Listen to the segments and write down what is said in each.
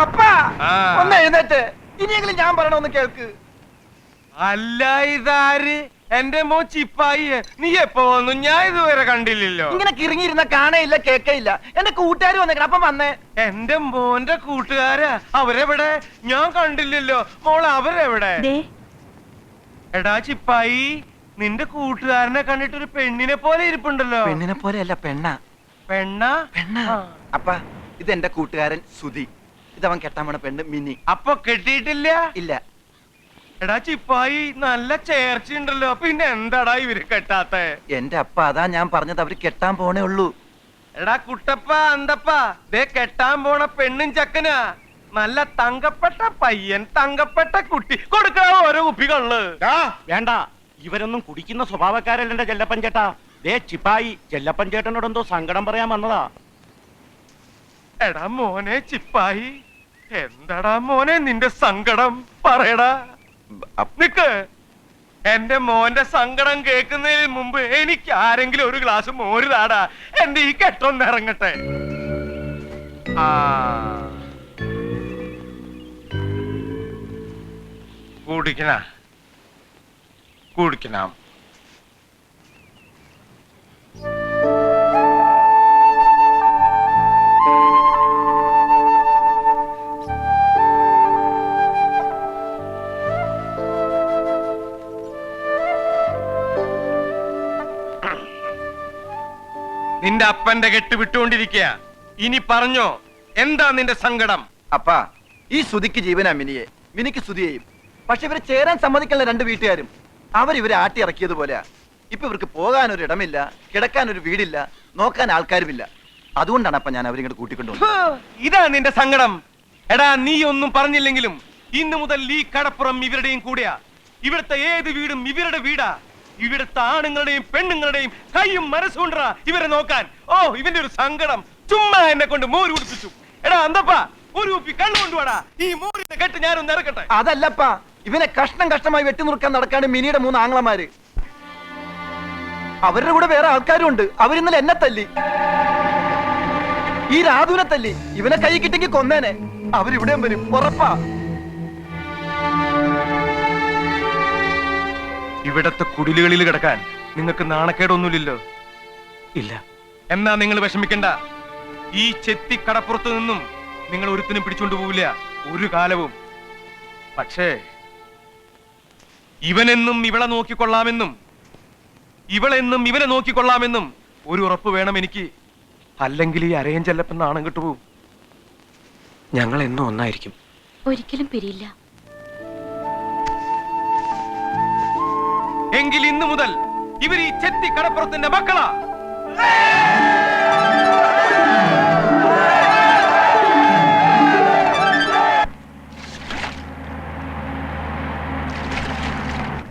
അപ്പാ ഒന്ന് എഴുന്നേറ്റ്, ഇനിയെങ്കിലും ഞാൻ പറയണമെന്ന് കേൾക്ക്. അല്ല ഇതാര്? എന്റെ മോൻ ചിപ്പായി. നീ എപ്പോ വന്നു? ഞാൻ ഇതുവരെ കണ്ടില്ലല്ലോ. ഇങ്ങനെ കിറങ്ങിയിരുന്ന കാണയില്ല കേക്കയില്ല. എന്റെ കൂട്ടുകാർ വന്നേക്കണം, അപ്പം വന്നേ. എന്റെ മോന്റെ കൂട്ടുകാരാ? അവരെവിടെ? ഞാൻ കണ്ടില്ലല്ലോ. മോൾ അവരെവിടെ? എടാ ചിപ്പായി, നിന്റെ കൂട്ടുകാരനെ കണ്ടിട്ട് ഒരു പെണ്ണിനെ പോലെ ഇരിപ്പുണ്ടല്ലോ. പെണ്ണിനെ പോലെ അല്ല, പെണ്ണാ. പെണ്ണാ? അപ്പ ഇത് എന്റെ കൂട്ടുകാരൻ സുധി. ഇതവൻ കെട്ടാൻ പോണ പെണ്ണ് മിനി. അപ്പൊ കെട്ടിയിട്ടില്ല? ഇല്ല. എടാ ചിപ്പായി, നല്ല ചേർച്ചയുണ്ടല്ലോ. പിന്നെ എന്താടാ ഇവര് കെട്ടാത്ത? എന്റെ അപ്പ അതാ ഞാൻ പറഞ്ഞത്, അവര് കെട്ടാൻ പോണേ ഉള്ളൂ. എടാ കുട്ടപ്പ അന്തപ്പ, ദേ കെട്ടാൻ പോണ പെണ്ണും ചക്കനാ. നല്ല തങ്കപ്പെട്ട പയ്യൻ, തങ്കപ്പെട്ട കുട്ടി. കൊടുക്കാവോ ഓരോ കുപ്പികള്? വേണ്ട, ഇവരൊന്നും കുടിക്കുന്ന സ്വഭാവക്കാരല്ല എന്റെ ചെല്ലപ്പൻ ചേട്ടാ. ദേ ചിപ്പായി, ചെല്ലപ്പൻ ചേട്ടനോടെന്തോ സങ്കടം പറയാൻ വന്നതാ. എടാ മോനെ ചിപ്പായി, എന്താടാ മോനെ നിന്റെ സങ്കടം? പറയടാ. നിക്ക്, എന്റെ മോന്റെ സങ്കടം കേൾക്കുന്നതിന് മുമ്പ് എനിക്ക് ആരെങ്കിലും ഒരു ഗ്ലാസ് മോര് താടാ. എന്റെ ഈ കെട്ടൊന്ന് ഇറങ്ങട്ടെ. കുടിക്കണം. നിന്റെ അപ്പന്റെ കെട്ട് വിട്ടുകൊണ്ടിരിക്കുക. ഇനി പറഞ്ഞോ, എന്താ നിന്റെ സങ്കടം? അപ്പാ, ഈ സുധിക്ക് ജീവനാ മിനിയെ, മിനിക്ക് സുധിയെയും. പക്ഷെ ഇവരെ ചേരാൻ സമ്മതിക്കുന്ന രണ്ട് വീട്ടുകാരും അവരിവരെ ആട്ടി ഇറക്കിയതുപോലെയാ. ഇപ്പൊ ഇവർക്ക് പോകാനൊരു ഇടമില്ല, കിടക്കാനൊരു വീടില്ല, നോക്കാൻ ആൾക്കാരുമില്ല. അതുകൊണ്ടാണ് അപ്പ ഞാൻ അവരിങ്ങോട്ട് കൂട്ടിക്കൊണ്ടുപോകുന്നത്. ഇതാ നിന്റെ സങ്കടം? എടാ, നീ ഒന്നും പറഞ്ഞില്ലെങ്കിലും ഇന്നു മുതൽ ഈ കടപ്പുറം ഇവരുടെയും കൂടെയാ. ഇവിടുത്തെ ഏത് വീടും ഇവരുടെ വീടാ. ഇവിടുത്തെ ആണുങ്ങളുടെയും പെണ്ണുങ്ങളുടെയും കൈയും മനസ്സുണ്ടാ ഇവരെ നോക്കാൻ. ഓ, ഇവന്റെ ഒരു സങ്കടം. ചുമ്മാ എന്നെ കൊണ്ട് മോര് കുടിപ്പിച്ചു. എടാ അന്തപ്പ, ഒരു കുപ്പി കണ്ണു കൊണ്ടുവാടാ. ഈ മോരിന്റെ കെട്ട് ഞാനൊന്ന് ഇറക്കട്ടെ. അതല്ലപ്പാ, ഇവനെ കഷ്ണം കഷ്ടമായി വെട്ടിനുറുക്കാൻ നടക്കാണ് മിനിയുടെ 3 ആങ്ങളമാര്. അവരുടെ കൂടെ വേറെ ആൾക്കാരും ഉണ്ട്. അവരിന്നലെ എന്നെ തല്ലി, ഈ രാധുവിനെ തല്ലി. ഇവനെ കൈ കിട്ടെങ്കിൽ കൊന്നേനെ. അവരിവിടെയും വരും, ഉറപ്പാ. ഇവിടത്തെ കുടിലുകളിൽ കിടക്കാൻ നിങ്ങൾക്ക് നാണക്കേടൊന്നുമില്ലല്ലോ? ഇല്ല. എന്നാ നിങ്ങൾ വിഷമിക്കണ്ട. ഈ ചെത്തി കടപ്പുറത്ത് നിന്നും നിങ്ങൾ ഒരുത്തിനും പിടിച്ചോണ്ട് പോവില്ല ഒരു കാലവും. പക്ഷേ ഇവനെന്നും ഇവളെ നോക്കിക്കൊള്ളാമെന്നും ഇവളെന്നും ഇവനെ നോക്കിക്കൊള്ളാമെന്നും ഒരു ഉറപ്പ് വേണം എനിക്ക്. അല്ലെങ്കിൽ ഈ അരയൻ ചെല്ലപ്പൻ നാണം കിട്ടുപോകും. ഞങ്ങൾ എന്നും ഒന്നായിരിക്കും, ഒരിക്കലും പിരിയില്ല. എങ്കിൽ ഇന്നു മുതൽ ഇവർ ഈ ചെത്തി കടപ്പുറത്തിന്റെ മക്കളാ.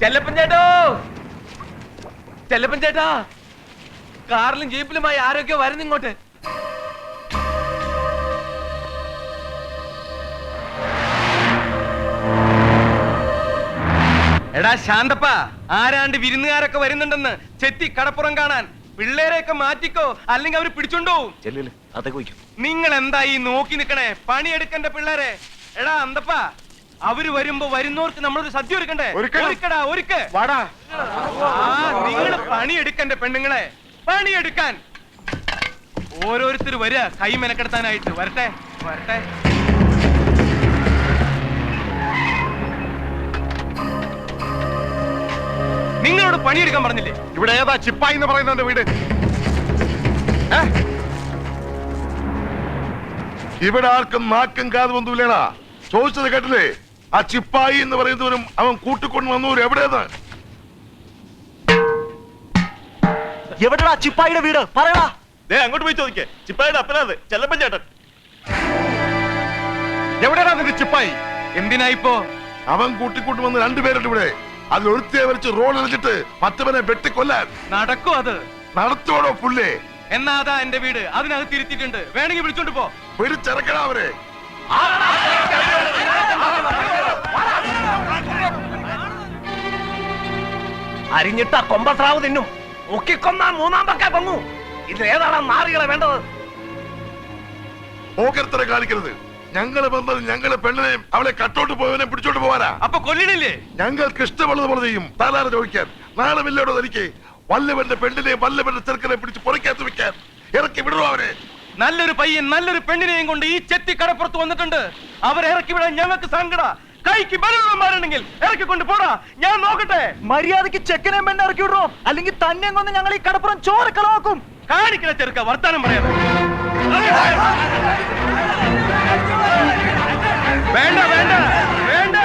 ചെല്ലപ്പൻ ചേട്ടോ, ചെല്ലപ്പൻ ചേട്ടാ, കാറിലും ജീപ്പിലുമായി ആരൊക്കെയോ വരുന്നു ഇങ്ങോട്ട്. എടാ ശാന്തപ്പ, ആരാണ്ട് വിരുന്നുകാരൊക്കെ വരുന്നുണ്ടെന്ന് ചെത്തി കടപ്പുറം കാണാൻ. പിള്ളേരെയൊക്കെ മാറ്റിക്കോ, അല്ലെങ്കിൽ അവര് പിടിച്ചോണ്ടോ. നിങ്ങൾ എന്താ ഈ നോക്കി നിക്കണേ? പണിയെടുക്കണ്ട പിള്ളേരെ. എടാ അന്തപ്പ, അവര് വരുമ്പോ വരുന്നവർക്ക് നമ്മളൊരു സദ്യ ഒരുക്കണ്ടേ? ഒരുക്കടാ, ഒരുക്ക്. നിങ്ങൾ പണിയെടുക്കണ്ട പെണ്ണുങ്ങളെ, പണിയെടുക്കാൻ. ഓരോരുത്തർ വരിക കൈ മെനക്കെടുത്താനായിട്ട്. വരട്ടെ വരട്ടെ. നിങ്ങളോട് പണിയെടുക്കാൻ പറഞ്ഞില്ലേ? ഇവിടെ ഏതാ ചിപ്പായി എന്ന് പറയുന്നവന്റെ വീട്? ഇവിടെ ആർക്കും നാക്കും കാതുമൊന്നുമില്ലേടാ. ചോദിച്ചത് കേട്ടില്ലേ? ആ ചിപ്പായി എന്ന് പറയുന്നവരും അവൻ കൂട്ടിക്കൊണ്ട് വന്നവരും എവിടെയെന്ന്? എവിടെടാ ചിപ്പായിയുടെ വീട്? പറയടാ. അങ്ങോട്ട് പോയി ചോദിക്കേ. ചിപ്പായിയുടെ അപ്പനാത് ചെല്ലപ്പൻ ചേട്ടൻ. എവിടെയാ നിന്റെ ചിപ്പായി? എന്തിനാ ഇപ്പോ? അവൻ കൂട്ടിക്കൂട്ടി വന്ന് 2 പേരുണ്ട് ഇവിടെ. അതിൽ ഒരുത്തിയെ വരച്ച് റോഡ് എറിഞ്ഞിട്ട് 10 പേരെ വെട്ടിക്കൊല്ലാൻ. നടക്കും അത്? നടത്തോടോ പുല്ലേ. എന്നാ അതാ എന്റെ വീട്, അതിനകത്ത് തിരുത്തിയിട്ടുണ്ട്. വേണമെങ്കിൽ വിളിച്ചോണ്ട് പോ. പിടിച്ചിറക്കടാ അവരെ. അരിഞ്ഞിട്ട കൊമ്പസ്രാവ് തിന്നും. ഒക്കിക്കൊന്നാൻ 3-ാം പക്ക പൊങ്ങു. ഇതിലേതാണ് നാറികളെ വേണ്ടത്? ഓക്കരത്തരെ കാണിക്കരുത്. ഞങ്ങള് വന്നത് ഞങ്ങളെ പെണ്ണിനെയും അവളെ കട്ടോട്ട് പോയവനെ പിടിച്ചോട്ട് പോവാനാ. അപ്പൊ കൊല്ലിടില്ലേ? ഞങ്ങൾക്ക് ഇഷ്ടമുള്ളതുപോലെ ചെയ്യും. താലാര ചോദിക്കാൻ നാളെ തനിക്ക് വല്ലവന്റെ പെണ്ണിനെയും വല്ലവന്റെ ചെറുക്കനെ പിടിച്ച് പുറക്കകത്ത് വെക്കാൻ ഇറക്കി വിടുവോ അവരെ? നല്ലൊരു പയ്യൻ നല്ലൊരു പെണ്ണിനെയും കൊണ്ട് ഈ ചെത്തി കടപ്പുറത്ത് വന്നിട്ടുണ്ട്. അവരെ ഇറക്കി വിടാൻ ഞങ്ങൾക്ക് സങ്കട. കൈക്ക് ബലമാരുണ്ടെങ്കിൽ ഇറക്കിക്കൊണ്ട് പോടാ, ഞാൻ നോക്കട്ടെ. മര്യാദക്ക് ചെക്കനെയും പെണ്ണെ ഇറക്കി വിടറോ, അല്ലെങ്കിൽ തന്നെ കൊണ്ട് ഞങ്ങൾ ഈ കടപ്പുറം ചോരക്കളാക്കും. കാണിക്കണ ചെറുക്ക വർത്താനം പറയാതെ. വേണ്ട വേണ്ട വേണ്ട.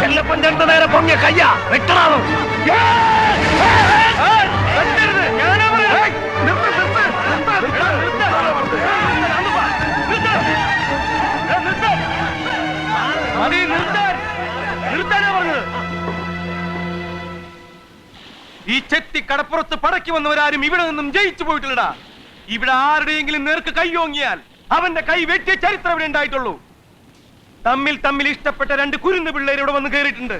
ചെല്ലപ്പൻ ചേട്ടന്റെ നേരെ പൊങ്ങിയ കയ്യാ വെട്ടണോ? ഈ ചെത്തി കടപ്പുറത്ത് പടക്കി വന്നവരാരും ഇവിടെ നിന്നും ജയിച്ചു പോയിട്ടില്ലടാ. ഇവിടെ ആരുടെയെങ്കിലും നേർക്ക് കൈയോങ്ങിയാൽ അവന്റെ കൈ വെട്ടിയ ചരിത്രം ഇവിടെ ഉണ്ടായിട്ടുള്ളൂ. തമ്മിൽ തമ്മിൽ ഇഷ്ടപ്പെട്ട രണ്ട് കുരുന്ന് പിള്ളേർ ഇവിടെ വന്ന് കയറിയിട്ടുണ്ട്.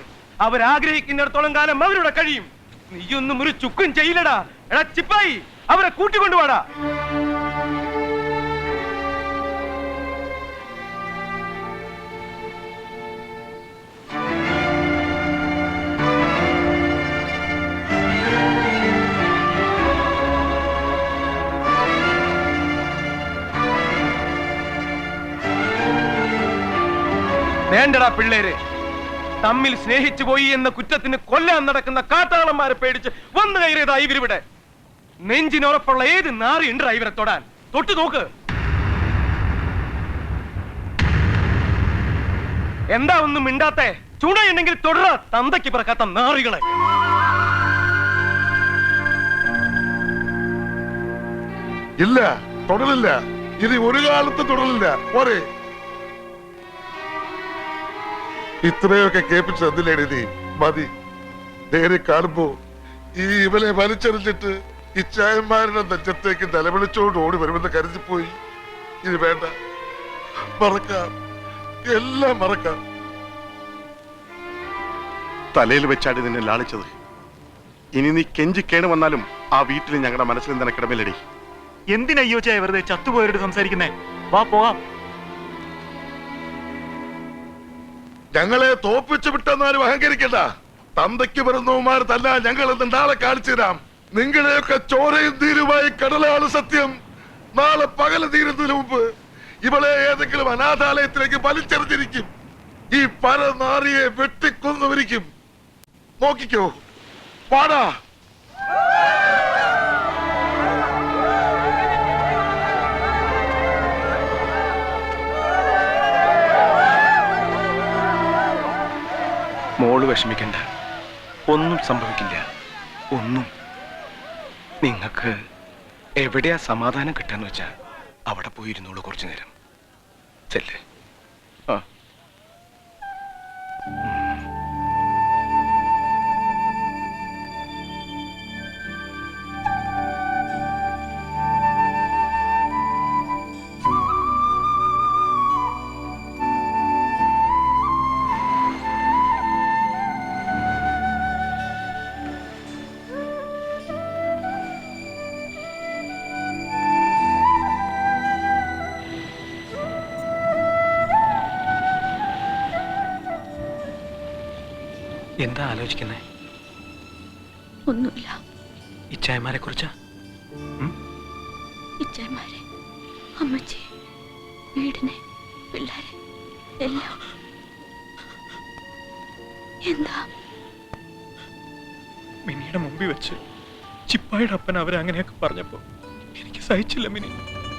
അവരാഗ്രഹിക്കുന്നിടത്തോളം കാലം അവരുടെ കഴിയും. നീയൊന്നും ഒരു ചുക്കും ചെയ്യില്ലടാ. എടാ ചിപ്പായി, അവരെ കൂട്ടിക്കൊണ്ടുപോടാ. വേണ്ടടാ പിള്ളേരെ. തമ്മിൽ സ്നേഹിച്ചു പോയി എന്ന കുറ്റത്തിന് കൊല്ലാൻ നടക്കുന്ന കാട്ടാളന്മാരെ പേടിച്ച് വന്നു കയറിയതാ ഇവരിവിടെ. നെഞ്ചിനുറപ്പുള്ള ഏത് നാറിയുണ്ടാ ഇവരെ തൊടാൻ? തൊട്ടു നോക്ക്. എന്താ ഒന്നും മിണ്ടാത്തെ? ചൂടയുണ്ടെങ്കിൽ തുടര, തന്തയ്ക്ക് പിറക്കാത്ത നാറികളെ. ഇല്ല, തുടരില്ല. ഇത് ഒരു കാലത്ത് തുടരില്ല. പോരെ, ഇത്രയൊക്കെ കേൾപ്പിച്ച് എന്തിനാണ് നീ? മതി. നേരെ കാണുമ്പോ ഈ ഇവനെ വലിച്ചെറിഞ്ഞിട്ട് ഇച്ചായന്മാരുടെ നെഞ്ചത്തേക്ക് നിലവിളിച്ചോണ്ട് ഓടി വരുമെന്ന് കരുതിപ്പോയി. ഇത് വേണ്ട, മറക്കാം, എല്ലാം മറക്കാം. തലയിൽ വെച്ചാടി നിന്നെ ലാളിച്ചത്. ഇനി നീ കെഞ്ചിക്കേണ് വന്നാലും ആ വീട്ടിൽ ഞങ്ങളുടെ മനസ്സിൽ നിനക്കിടമേലടി. എന്തിനയ്യോ ചായ വെറുതെ ചത്തുപോയവരോട് സംസാരിക്കുന്നേ? വാ പോവാം. ഞങ്ങളെ തോപ്പിച്ചു വിട്ടെന്നാരും അഹങ്കരിക്കണ്ട. തന്തയ്ക്ക് വരുന്നവന്മാർ തല്ല ഞങ്ങൾ നാളെ കാണിച്ചു തരാം. നിങ്ങളുടെയൊക്കെ ചോരയും തീരുമായി കടലാണ് സത്യം. നാളെ പകല് തീരുന്നതിന് മുമ്പ് ഇവളെ ഏതെങ്കിലും അനാഥാലയത്തിലേക്ക് വലിച്ചെറിഞ്ഞിരിക്കും. ഈ പരനാറിയെ വെട്ടിക്കൊന്നുവരിക്കും. നോക്കിക്കോ, പാടാ. മോള് വിഷമിക്കണ്ട, ഒന്നും സംഭവിക്കില്ല. ഒന്നും. നിങ്ങൾക്ക് എവിടെയാ സമാധാനം കിട്ടാന്ന് വെച്ചാ അവിടെ പോയിരുന്നോളൂ കുറച്ചു നേരം. ചെല്ലേ. ആ, എന്താ ആലോചിക്കുന്നേ? ഒന്നുമില്ല. ഇച്ചായമാരെ കുറിച്ചാ? ഇച്ചായമാരെ, അമ്മച്ചി, വീടിനെ, പിള്ളേരെ എല്ലാം. എന്താ? മിനിയുടെ മുമ്പിൽ വെച്ച് ചിപ്പായുടെ അപ്പൻ അവരെ അങ്ങനെയൊക്കെ പറഞ്ഞപ്പോ എനിക്ക് സഹിച്ചില്ല മിനി,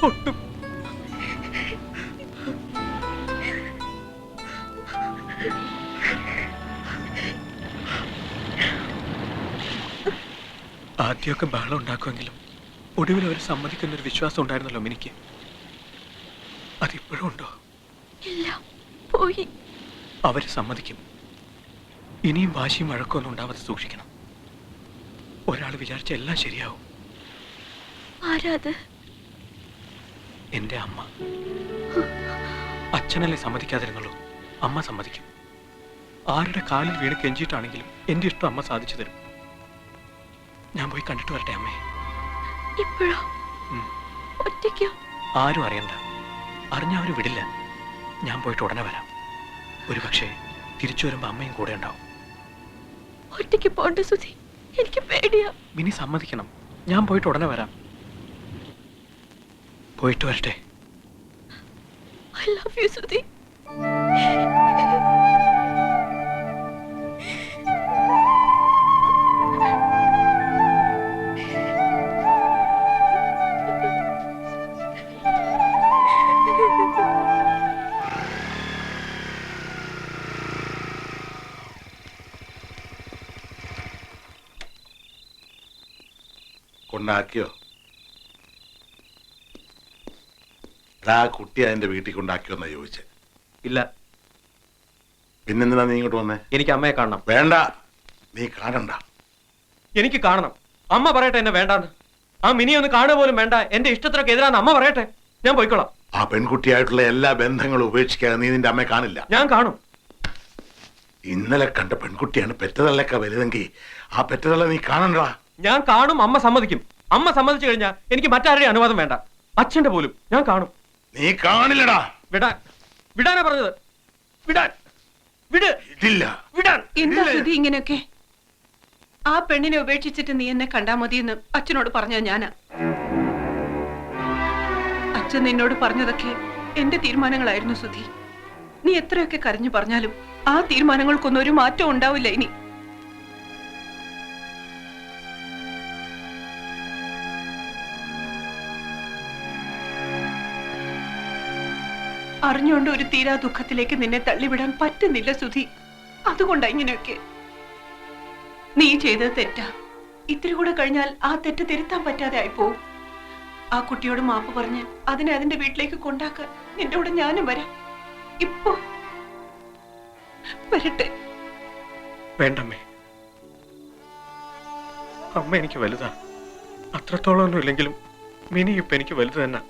ഒട്ടും. ആദ്യമൊക്കെ ബഹളം ഉണ്ടാക്കുമെങ്കിലും ഒടുവിൽ അവർ സമ്മതിക്കുന്നൊരു വിശ്വാസം ഉണ്ടായിരുന്നല്ലോ മിനിക്ക്. അതിപ്പോഴും ഉണ്ടോ? ഇല്ല, പോയി. അവര് സമ്മതിക്കും. ഇനിയും വാശിയും വഴക്കൊന്നും ഉണ്ടാവാതെ സൂക്ഷിക്കണം. ഒരാൾ വിചാരിച്ച എല്ലാം ശരിയാവും. ആരാത്? എന്റെ അമ്മ. അച്ഛനല്ലേ സമ്മതിക്കാതിരുന്നുള്ളൂ, അമ്മ സമ്മതിക്കും. ആരുടെ കാലിൽ വീണ് കെഞ്ചിയിട്ടാണെങ്കിലും എന്റെ ഇഷ്ടം അമ്മ സാധിച്ചു തരും. ഞാൻ പോയി കണ്ടിട്ട് വരട്ടെ അമ്മേ? ഇപ്പോഴോ? ഒറ്റയ്ക്കോ? ആരും അറിയണ്ട. അറിഞ്ഞാൽ അവർ വിടില്ല. ഞാൻ പോയിട്ട് ഉടനെ വരാം. ഒരു പക്ഷേ തിരിച്ചു വരുമ്പോ അമ്മയും കൂടെ ഉണ്ടാവും. ഒറ്റയ്ക്ക് പോണ്ട സുധി, എനിക്ക് പേടിയാ. മിനി സമ്മതിക്കണം. ഞാൻ പോയിട്ട് ഉടനെ വരാം. പോയിട്ട് വരട്ടെ. I love you, Sudhi. കൊണ്ടാക്കിയോ? ആ കുട്ടി അതിന്റെ വീട്ടിൽ കൊണ്ടാക്കിയോന്നാ ചോദിച്ചേ. ഇല്ല. പിന്നെന്തിനാ നീ ഇങ്ങോട്ട് വന്നേ? എനിക്ക് അമ്മയെ കാണണം. വേണ്ട, നീ കാണണ്ട. എനിക്ക് കാണണം. അമ്മ പറയട്ടെ എന്നെ വേണ്ടാന്ന്. ആ മിനി ഒന്ന് കാണുക പോലും വേണ്ട. എന്റെ ഇഷ്ടത്തിനൊക്കെ എതിരാന്ന് അമ്മ പറയട്ടെ. ഞാൻ പോയിക്കോളാം. ആ പെൺകുട്ടിയായിട്ടുള്ള എല്ലാ ബന്ധങ്ങളും ഉപേക്ഷിക്കാതെ നീ നിന്റെ അമ്മയെ കാണില്ല. ഞാൻ കാണും. ഇന്നലെ കണ്ട പെൺകുട്ടിയാണ് പെറ്റതള്ളൊക്കെ വലുതെങ്കിൽ ആ പെറ്റതള്ള നീ കാണണ്ടാ. ഞാൻ കാണും. അമ്മ സമ്മതിക്കും. അമ്മ സമ്മതിച്ചു കഴിഞ്ഞാൽ എനിക്ക് മറ്റാരുടെയും അനുവാദം വേണ്ട. അച്ഛന്റെ പോലും ഞാൻ കാണും. നീ കാണില്ലടാ. വിടാൻ. വിടാനാ പറഞ്ഞത്. വിടാൻ. വിട്. ഇല്ല. വിടാൻ. എന്താ സുധി ഇങ്ങനെയൊക്കെ? ആ പെണ്ണിനെ ഉപേക്ഷിച്ചിട്ട് നീ എന്നെ കണ്ടാ മതിയെന്ന് അച്ഛനോട് പറഞ്ഞത് ഞാനാ. അച്ഛൻ നിന്നോട് പറഞ്ഞതൊക്കെ എന്റെ തീരുമാനങ്ങളായിരുന്നു സുധി. നീ എത്രയൊക്കെ കരഞ്ഞു പറഞ്ഞാലും ആ തീരുമാനങ്ങൾക്കൊന്നും ഒരു മാറ്റം ഉണ്ടാവില്ല ഇനി. അറിഞ്ഞുകൊണ്ട് ഒരു തീരാ ദുഃഖത്തിലേക്ക് നിന്നെ തള്ളിവിടാൻ പറ്റുന്നില്ല സുധി. അതുകൊണ്ടാ ഇങ്ങനെയൊക്കെ. നീ ചെയ്തത് തെറ്റാ. ഇത്തിരി കൂടെ കഴിഞ്ഞാൽ ആ തെറ്റ് തിരുത്താൻ പറ്റാതെ ആയിപ്പോവും. ആ കുട്ടിയോട് മാപ്പ് പറഞ്ഞ് അതിനെ അതിന്റെ വീട്ടിലേക്ക് കൊണ്ടാക്കാൻ നിന്റെ കൂടെ ഞാനും വരാം. ഇപ്പോ വരട്ടെ. വേണ്ടമ്മേ. അമ്മ എനിക്ക് വലുതാ. അത്രത്തോളം ഒന്നും ഇല്ലെങ്കിലും മിനി ഇപ്പൊ എനിക്ക് വലുത് തന്നെ.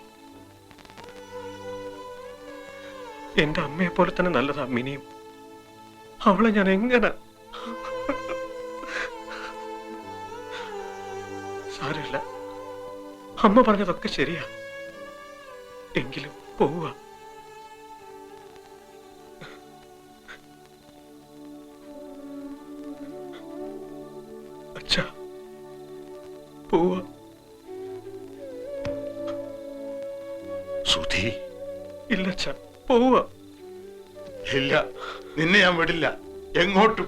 എന്റെ അമ്മയെ പോലെ തന്നെ നല്ലതാ മിനിയും. അവളെ ഞാൻ എങ്ങനെ... സാരമില്ല, അമ്മ പറഞ്ഞതൊക്കെ ശരിയാ. എങ്കിലും പോവുക. അച്ഛാ, പോവുക. സുധി. ഇല്ല അച്ഛാ, പോവുക. ഇല്ല, നിന്നെ ഞാൻ വിടില്ല. എങ്ങോട്ടും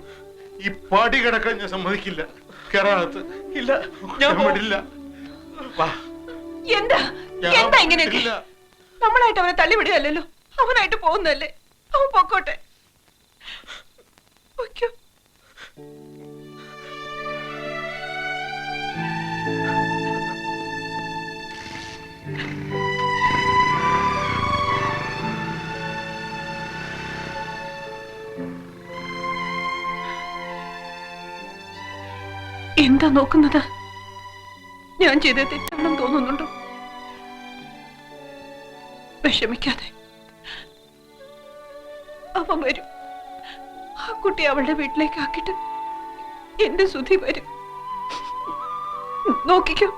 ഈ പാടി കിടക്കാൻ ഞാൻ സമ്മതിക്കില്ല. കേറാകത്ത്. ഇല്ല, ഞാൻ വിടില്ല. വാ. എന്താ എന്താ ഇങ്ങനെയൊക്കെ? നമ്മളായിട്ട് അവനെ തള്ളിവിടുകയല്ലോ, അവനായിട്ട് പോകുന്നല്ലേ. അവൻ പൊക്കോട്ടെ. പൊയ്ക്കോ. എന്താ നോക്കുന്നത്? ഞാൻ ചെയ്ത തെറ്റാണെന്ന് തോന്നുന്നുണ്ടോ? വിഷമിക്കാതെ, അവൻ വരും. ആ കുട്ടി അവളുടെ വീട്ടിലേക്ക് ആക്കിട്ട് എന്റെ സുധി വരും. നോക്കിക്കോ.